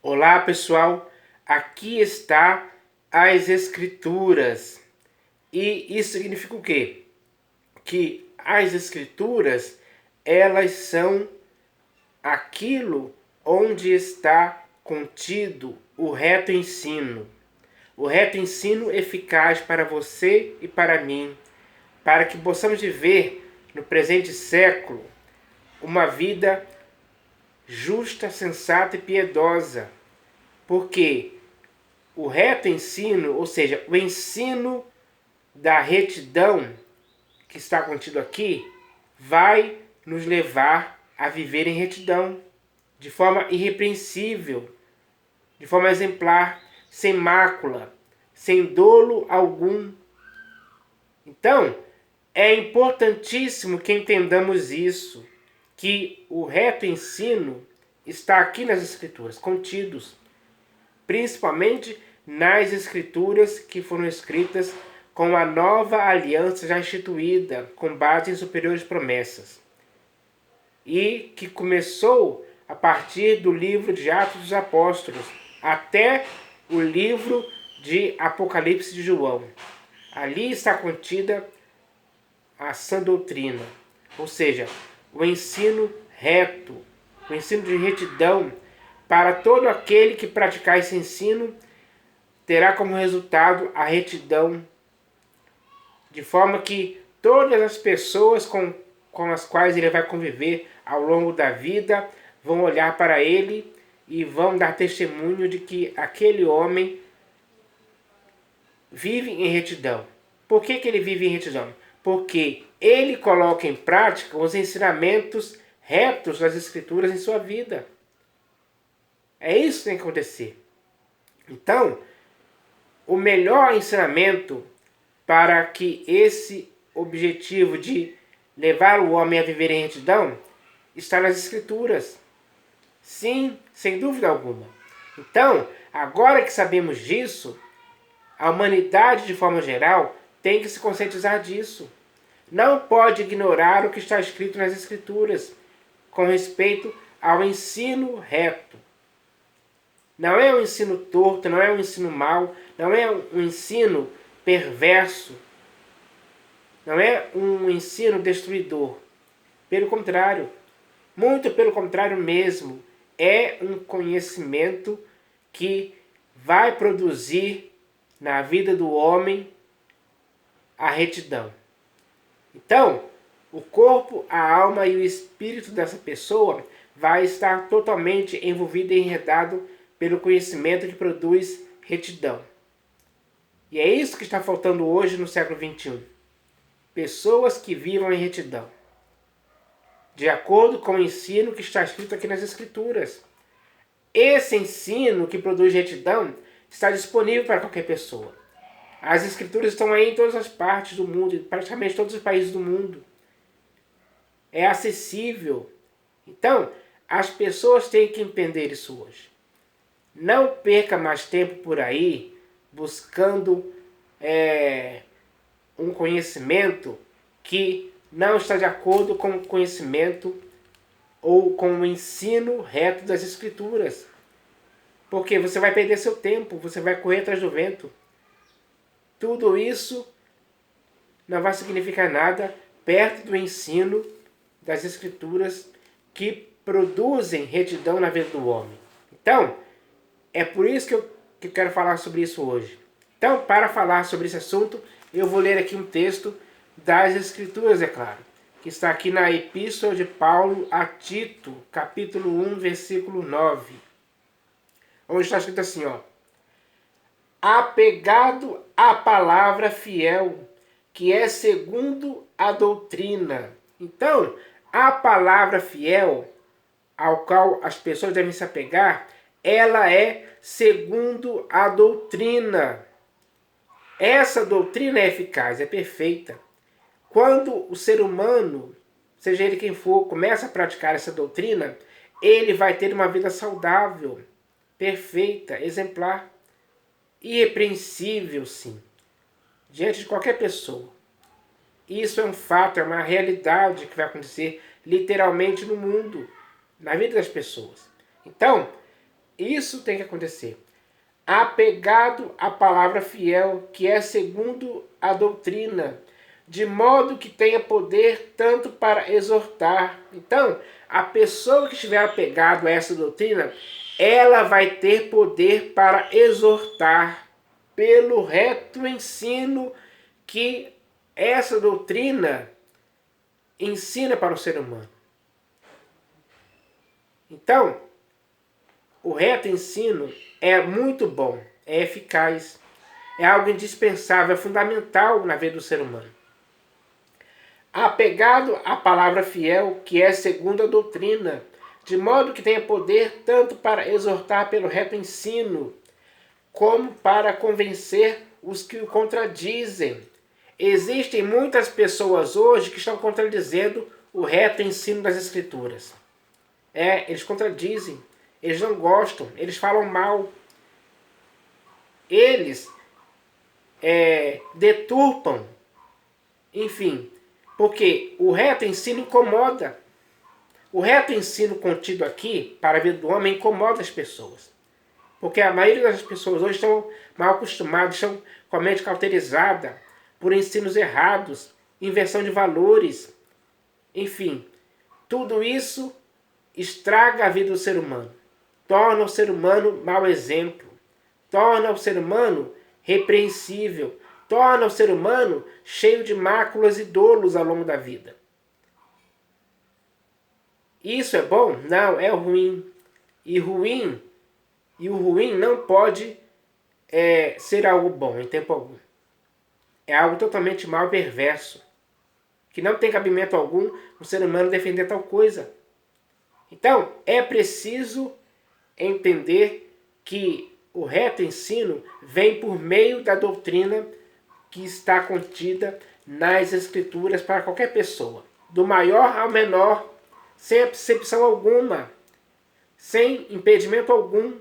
Olá pessoal, aqui está as Escrituras. E isso significa o quê? Que as Escrituras, elas são aquilo onde está contido o reto ensino. O reto ensino eficaz para você e para mim, para que possamos viver no presente século uma vida justa, sensata e piedosa. Porque o reto ensino, ou seja, o ensino da retidão que está contido aqui, vai nos levar a viver em retidão, de forma irrepreensível, de forma exemplar, sem mácula, sem dolo algum. Então, é importantíssimo que entendamos isso, que o reto ensino está aqui nas Escrituras, contidos, principalmente nas Escrituras que foram escritas com a nova aliança já instituída, com base em superiores promessas, e que começou a partir do livro de Atos dos Apóstolos até o livro de Apocalipse de João. Ali está contida a sã doutrina, ou seja, o ensino reto, o ensino de retidão. Para todo aquele que praticar esse ensino, terá como resultado a retidão, de forma que todas as pessoas com as quais ele vai conviver ao longo da vida vão olhar para ele e vão dar testemunho de que aquele homem vive em retidão. Por que ele vive em retidão? Porque ele coloca em prática os ensinamentos retos das Escrituras em sua vida. É isso que tem que acontecer. Então, o melhor ensinamento para que esse objetivo de levar o homem a viver em retidão está nas Escrituras. Sim, sem dúvida alguma. Então, agora que sabemos disso, a humanidade, de forma geral, tem que se conscientizar disso. Não pode ignorar o que está escrito nas Escrituras com respeito ao ensino reto. Não é um ensino torto, não é um ensino mau, não é um ensino perverso, não é um ensino destruidor. Pelo contrário, muito pelo contrário mesmo, é um conhecimento que vai produzir na vida do homem a retidão. Então, o corpo, a alma e o espírito dessa pessoa vai estar totalmente envolvido e enredado pelo conhecimento que produz retidão. E é isso que está faltando hoje no século XXI. Pessoas que vivam em retidão, de acordo com o ensino que está escrito aqui nas Escrituras. Esse ensino que produz retidão está disponível para qualquer pessoa. As Escrituras estão aí em todas as partes do mundo, em praticamente todos os países do mundo. É acessível. Então, as pessoas têm que entender isso hoje. Não perca mais tempo por aí buscando um conhecimento que não está de acordo com o conhecimento ou com o ensino reto das Escrituras. Porque você vai perder seu tempo, você vai correr atrás do vento. Tudo isso não vai significar nada perto do ensino das Escrituras que produzem retidão na vida do homem. Então, é por isso que eu quero falar sobre isso hoje. Então, para falar sobre esse assunto, eu vou ler aqui um texto das Escrituras, é claro, que está aqui na Epístola de Paulo a Tito, capítulo 1, versículo 9, onde está escrito assim, ó: apegado à palavra fiel, que é segundo a doutrina. Então, a palavra fiel, ao qual as pessoas devem se apegar, ela é segundo a doutrina. Essa doutrina é eficaz, é perfeita. Quando o ser humano, seja ele quem for, começa a praticar essa doutrina, ele vai ter uma vida saudável, perfeita, exemplar, irrepreensível, sim, diante de qualquer pessoa. Isso é um fato, é uma realidade que vai acontecer literalmente no mundo, na vida das pessoas. Então, Isso tem que acontecer. Apegado à palavra fiel, que é segundo a doutrina, de modo que tenha poder tanto para exortar. Então, a pessoa que estiver apegado a essa doutrina, ela vai ter poder para exortar pelo reto ensino que essa doutrina ensina para o ser humano. Então, o reto ensino é muito bom, é eficaz, é algo indispensável, é fundamental na vida do ser humano. Apegado à palavra fiel, que é segundo a doutrina, de modo que tenha poder tanto para exortar pelo reto ensino, como para convencer os que o contradizem. Existem muitas pessoas hoje que estão contradizendo o reto ensino das Escrituras. Eles contradizem, eles não gostam, eles falam mal. Eles deturpam, enfim, porque o reto ensino incomoda. O reto ensino contido aqui, para a vida do homem, incomoda as pessoas. Porque a maioria das pessoas hoje estão mal acostumadas, estão com a mente cauterizada por ensinos errados, inversão de valores, enfim. Tudo isso estraga a vida do ser humano. Torna o ser humano mau exemplo. Torna o ser humano repreensível. Torna o ser humano cheio de máculas e dolos ao longo da vida. Isso é bom? Não, é ruim. E o ruim não pode ser algo bom em tempo algum. É algo totalmente mal e perverso, que não tem cabimento algum o ser humano defender tal coisa. Então, é preciso entender que o reto ensino vem por meio da doutrina que está contida nas Escrituras para qualquer pessoa, do maior ao menor, sem acepção alguma, sem impedimento algum.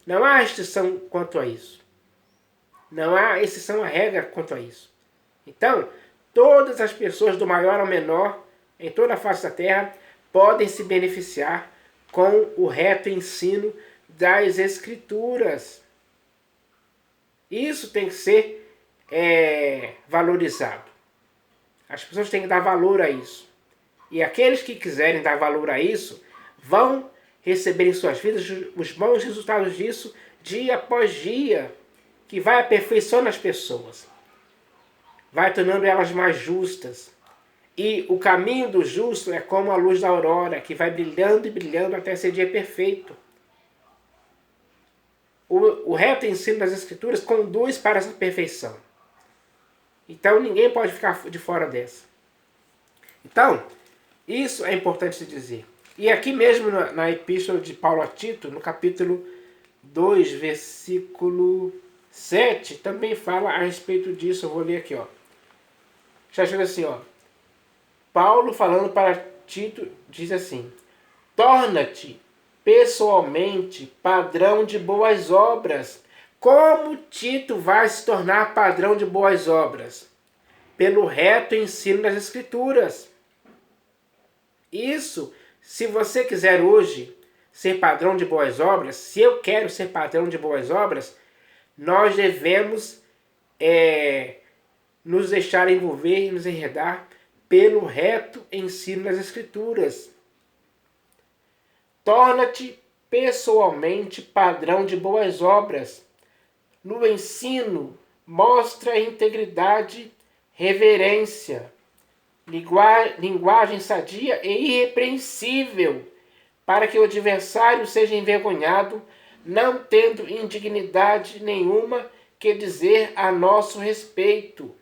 Não há restrição quanto a isso. Não há exceção à regra quanto a isso. Então, todas as pessoas, do maior ao menor, em toda a face da terra, podem se beneficiar com o reto ensino das Escrituras. Isso tem que ser valorizado. As pessoas têm que dar valor a isso. E aqueles que quiserem dar valor a isso vão receber em suas vidas os bons resultados disso dia após dia, que vai aperfeiçoando as pessoas, vai tornando elas mais justas. E o caminho do justo é como a luz da aurora, que vai brilhando e brilhando até ser dia perfeito. O reto ensino das Escrituras conduz para essa perfeição. Então ninguém pode ficar de fora dessa. Então, isso é importante se dizer. E aqui mesmo na epístola de Paulo a Tito, no capítulo 2, versículo 7, também fala a respeito disso. Eu vou ler aqui, ó. Já chega assim, ó. Paulo, falando para Tito, diz assim: torna-te pessoalmente padrão de boas obras. Como Tito vai se tornar padrão de boas obras? Pelo reto ensino das Escrituras. Isso, se você quiser hoje ser padrão de boas obras, se eu quero ser padrão de boas obras, nós devemos nos deixar envolver e nos enredar pelo reto ensino das Escrituras. Torna-te pessoalmente padrão de boas obras. No ensino, mostra integridade, reverência, linguagem sadia e irrepreensível, para que o adversário seja envergonhado, não tendo indignidade nenhuma que dizer a nosso respeito.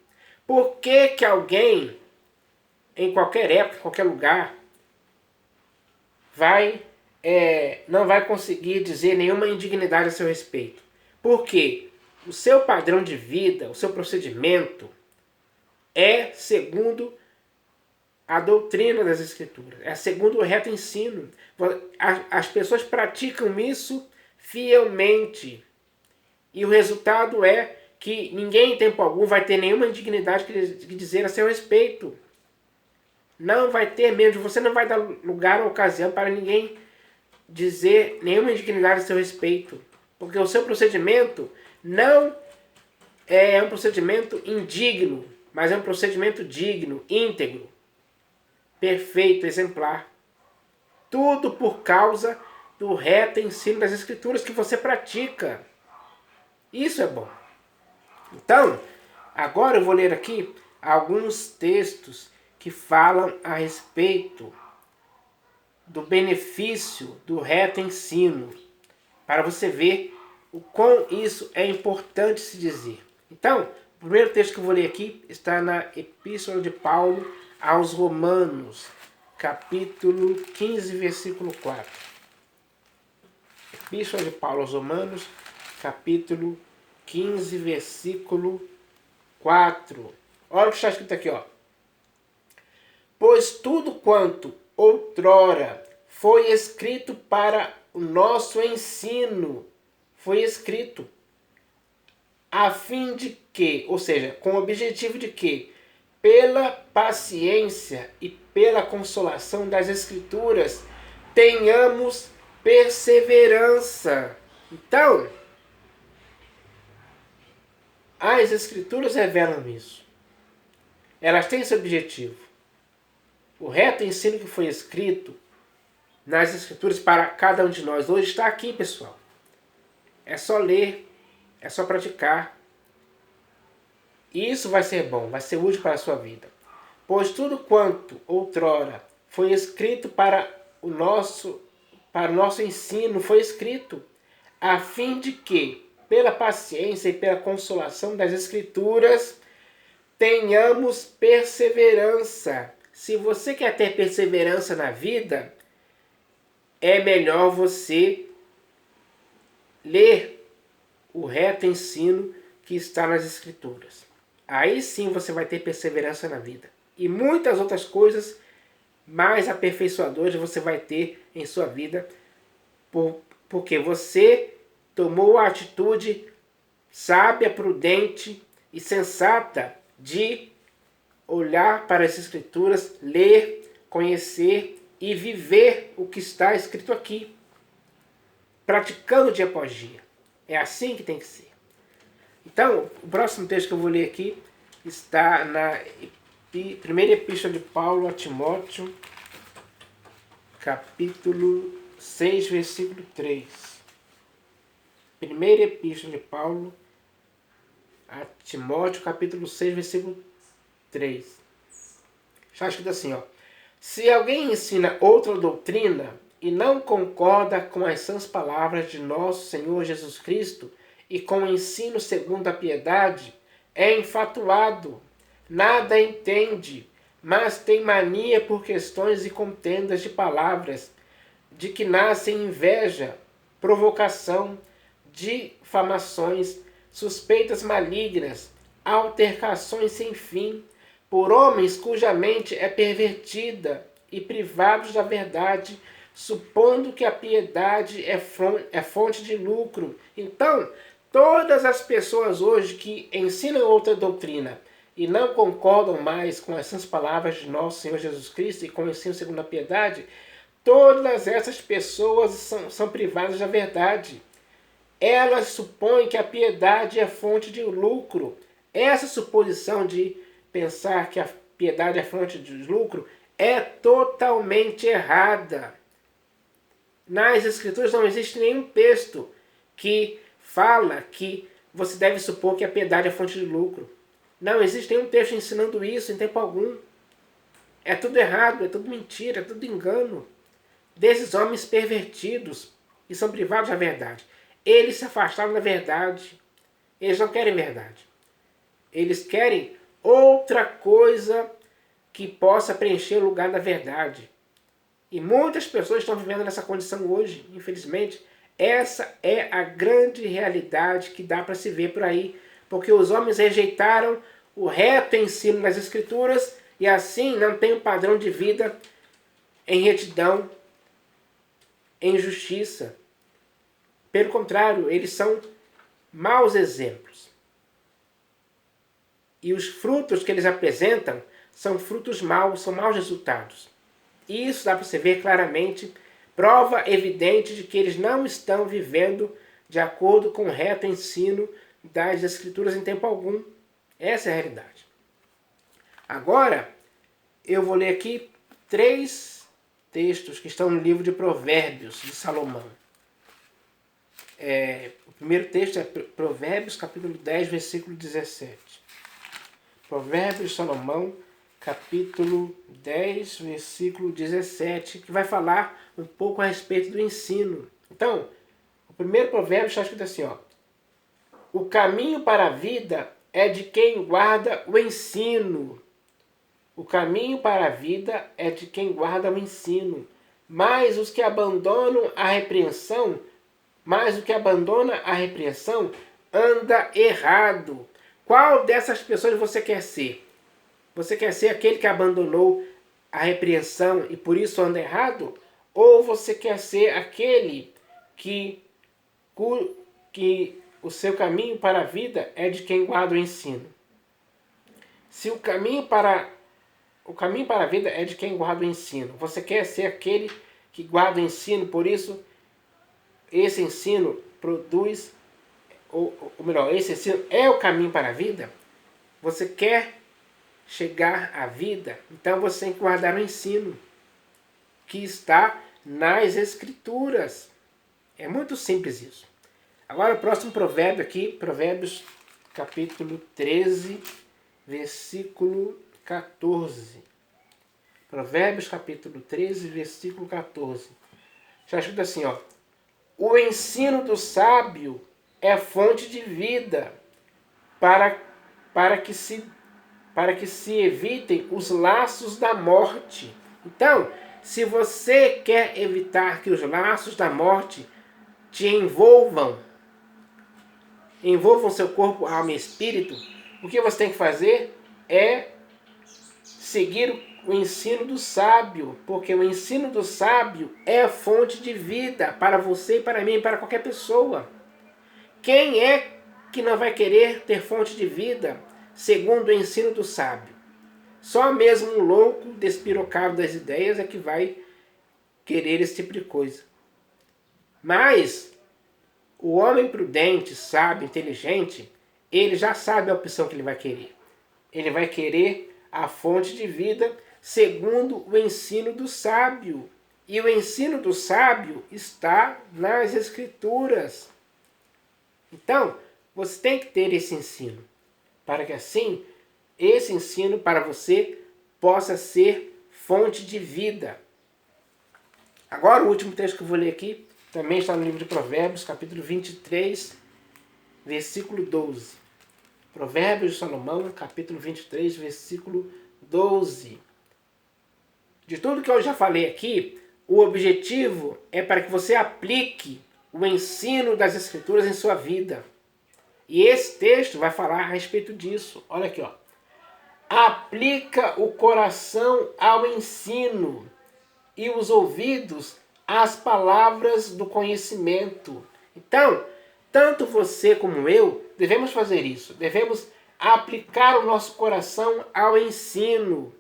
Por que alguém, em qualquer época, em qualquer lugar, não vai conseguir dizer nenhuma indignidade a seu respeito? Porque o seu padrão de vida, o seu procedimento, é segundo a doutrina das Escrituras, é segundo o reto ensino. As pessoas praticam isso fielmente. E o resultado é que ninguém em tempo algum vai ter nenhuma indignidade que dizer a seu respeito. Não vai ter mesmo. Você não vai dar lugar ou ocasião para ninguém dizer nenhuma indignidade a seu respeito, porque o seu procedimento não é um procedimento indigno, mas é um procedimento digno, íntegro, perfeito, exemplar. Tudo por causa do reto ensino das Escrituras que você pratica. Isso é bom. Então, agora eu vou ler aqui alguns textos que falam a respeito do benefício do reto ensino, para você ver o quão isso é importante se dizer. Então, o primeiro texto que eu vou ler aqui está na Epístola de Paulo aos Romanos, capítulo 15, versículo 4. Epístola de Paulo aos Romanos, capítulo 15, versículo 4. Olha o que está escrito aqui, ó. Pois tudo quanto outrora foi escrito para o nosso ensino, foi escrito a fim de que, ou seja, com o objetivo de que, pela paciência e pela consolação das Escrituras, tenhamos perseverança. Então, as Escrituras revelam isso. Elas têm esse objetivo. O reto ensino que foi escrito nas Escrituras para cada um de nós hoje está aqui, pessoal. É só ler, é só praticar. E isso vai ser bom, vai ser útil para a sua vida. Pois tudo quanto outrora foi escrito para o nosso ensino, foi escrito a fim de que, pela paciência e pela consolação das Escrituras, tenhamos perseverança. Se você quer ter perseverança na vida, é melhor você ler o reto ensino que está nas Escrituras. Aí sim você vai ter perseverança na vida. E muitas outras coisas mais aperfeiçoadoras você vai ter em sua vida, porque você tomou a atitude sábia, prudente e sensata de olhar para as Escrituras, ler, conhecer e viver o que está escrito aqui, praticando dia após dia. É assim que tem que ser. Então, o próximo texto que eu vou ler aqui está na primeira epístola de Paulo a Timóteo, capítulo 6, versículo 3. Primeira epístola de Paulo a Timóteo, capítulo 6, versículo 3. Está escrito assim, ó. Se alguém ensina outra doutrina e não concorda com as sãs palavras de nosso Senhor Jesus Cristo e com o ensino segundo a piedade, é enfatuado, nada entende, mas tem mania por questões e contendas de palavras, de que nascem inveja, provocação, difamações, suspeitas malignas, altercações sem fim, por homens cuja mente é pervertida e privados da verdade, supondo que a piedade é fonte de lucro. Então, todas as pessoas hoje que ensinam outra doutrina e não concordam mais com as sãs palavras de nosso Senhor Jesus Cristo e com o ensino segundo a piedade, todas essas pessoas são privadas da verdade. Elas supõem que a piedade é fonte de lucro. Essa suposição de pensar que a piedade é fonte de lucro é totalmente errada. Nas Escrituras não existe nenhum texto que fala que você deve supor que a piedade é fonte de lucro. Não existe nenhum texto ensinando isso em tempo algum. É tudo errado, é tudo mentira, é tudo engano desses homens pervertidos e são privados da verdade. Eles se afastaram da verdade. Eles não querem verdade. Eles querem outra coisa que possa preencher o lugar da verdade. E muitas pessoas estão vivendo nessa condição hoje, infelizmente. Essa é a grande realidade que dá para se ver por aí. Porque os homens rejeitaram o reto ensino das Escrituras e assim não tem um padrão de vida em retidão, em justiça. Pelo contrário, eles são maus exemplos. E os frutos que eles apresentam são frutos maus, são maus resultados. E isso dá para você ver claramente prova evidente de que eles não estão vivendo de acordo com o reto ensino das Escrituras em tempo algum. Essa é a realidade. Agora, eu vou ler aqui 3 textos que estão no livro de Provérbios de Salomão. O primeiro texto é Provérbios, capítulo 10, versículo 17. Provérbios de Salomão, capítulo 10, versículo 17, que vai falar um pouco a respeito do ensino. Então, o primeiro provérbio está escrito assim, ó: o caminho para a vida é de quem guarda o ensino. O caminho para a vida é de quem guarda o ensino. Mas os que abandonam a repreensão, anda errado. Qual dessas pessoas você quer ser? Você quer ser aquele que abandonou a repreensão e por isso anda errado? Ou você quer ser aquele que o seu caminho para a vida é de quem guarda o ensino? Se o caminho para a vida é de quem guarda o ensino, você quer ser aquele que guarda o ensino, por isso esse ensino produz, ou melhor, esse ensino é o caminho para a vida? Você quer chegar à vida? Então você tem que guardar o ensino que está nas Escrituras. É muito simples isso. Agora o próximo provérbio aqui, Provérbios capítulo 13, versículo 14. Provérbios capítulo 13, versículo 14. Já escrito assim, ó: o ensino do sábio é fonte de vida, para que se evitem os laços da morte. Então, se você quer evitar que os laços da morte te envolvam seu corpo, alma e espírito, o que você tem que fazer é seguir o ensino do sábio, porque o ensino do sábio é a fonte de vida para você, para mim e para qualquer pessoa. Quem é que não vai querer ter fonte de vida segundo o ensino do sábio? Só mesmo um louco despirocado das ideias é que vai querer esse tipo de coisa. Mas o homem prudente, sábio, inteligente, ele já sabe a opção que ele vai querer. Ele vai querer a fonte de vida segundo o ensino do sábio. E o ensino do sábio está nas Escrituras. Então, você tem que ter esse ensino, para que assim, esse ensino para você possa ser fonte de vida. Agora o último texto que eu vou ler aqui, também está no livro de Provérbios, capítulo 23, versículo 12. Provérbios de Salomão, capítulo 23, versículo 12. De tudo que eu já falei aqui, o objetivo é para que você aplique o ensino das Escrituras em sua vida. E esse texto vai falar a respeito disso. Olha aqui, ó. Aplica o coração ao ensino e os ouvidos às palavras do conhecimento. Então, tanto você como eu devemos fazer isso. Devemos aplicar o nosso coração ao ensino.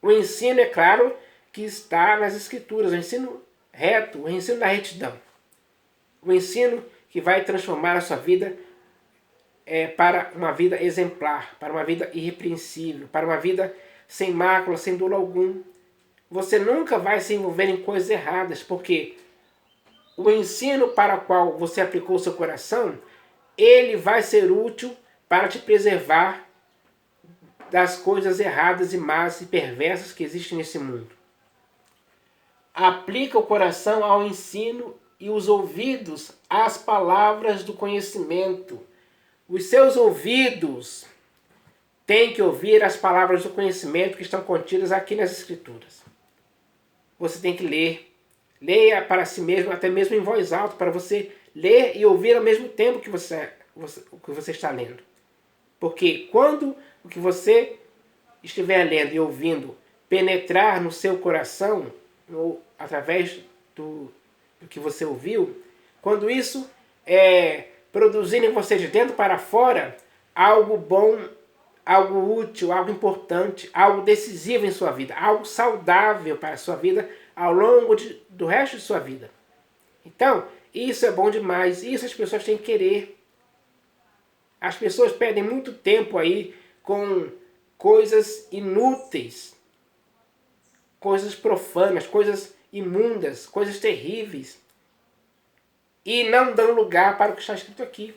O ensino, é claro, que está nas Escrituras. O ensino reto, o ensino da retidão. O ensino que vai transformar a sua vida para uma vida exemplar, para uma vida irrepreensível, para uma vida sem mácula, sem dolo algum. Você nunca vai se envolver em coisas erradas, porque o ensino para o qual você aplicou o seu coração, ele vai ser útil para te preservar das coisas erradas e más e perversas que existem nesse mundo. Aplica o coração ao ensino e os ouvidos às palavras do conhecimento. Os seus ouvidos têm que ouvir as palavras do conhecimento que estão contidas aqui nas Escrituras. Você tem que ler. Leia para si mesmo, até mesmo em voz alta, para você ler e ouvir ao mesmo tempo que você está lendo. Porque quando o que você estiver lendo e ouvindo penetrar no seu coração, ou através do que você ouviu, quando isso produzir em você de dentro para fora algo bom, algo útil, algo importante, algo decisivo em sua vida, algo saudável para a sua vida, ao longo do resto de sua vida. Então, isso é bom demais. Isso as pessoas têm que querer. As pessoas perdem muito tempo aí com coisas inúteis, coisas profanas, coisas imundas, coisas terríveis, e não dão lugar para o que está escrito aqui.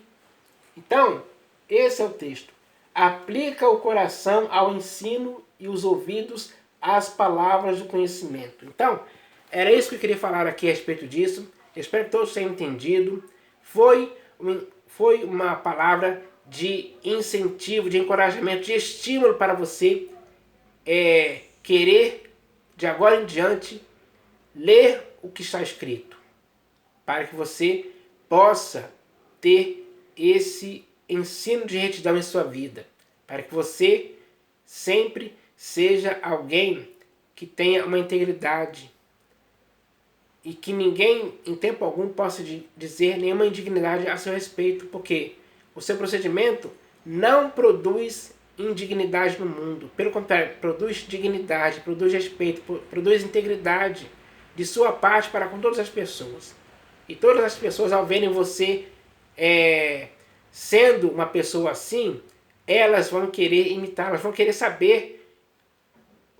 Então, esse é o texto. Aplica o coração ao ensino e os ouvidos às palavras do conhecimento. Então, era isso que eu queria falar aqui a respeito disso. Eu espero que todos tenham entendido. Foi uma palavra de incentivo, de encorajamento, de estímulo para você querer, de agora em diante, ler o que está escrito, para que você possa ter esse ensino de retidão em sua vida, para que você sempre seja alguém que tenha uma integridade e que ninguém, em tempo algum, possa dizer nenhuma indignidade a seu respeito, porque o seu procedimento não produz indignidade no mundo. Pelo contrário, produz dignidade, produz respeito, produz integridade de sua parte para com todas as pessoas. E todas as pessoas, ao verem você sendo uma pessoa assim, elas vão querer imitar, elas vão querer saber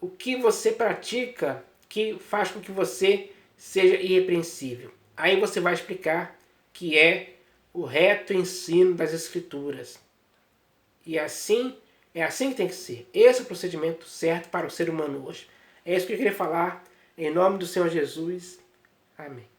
o que você pratica que faz com que você seja irrepreensível. Aí você vai explicar que é o reto ensino das Escrituras. E assim, é assim que tem que ser. Esse é o procedimento certo para o ser humano hoje. É isso que eu queria falar. Em nome do Senhor Jesus. Amém.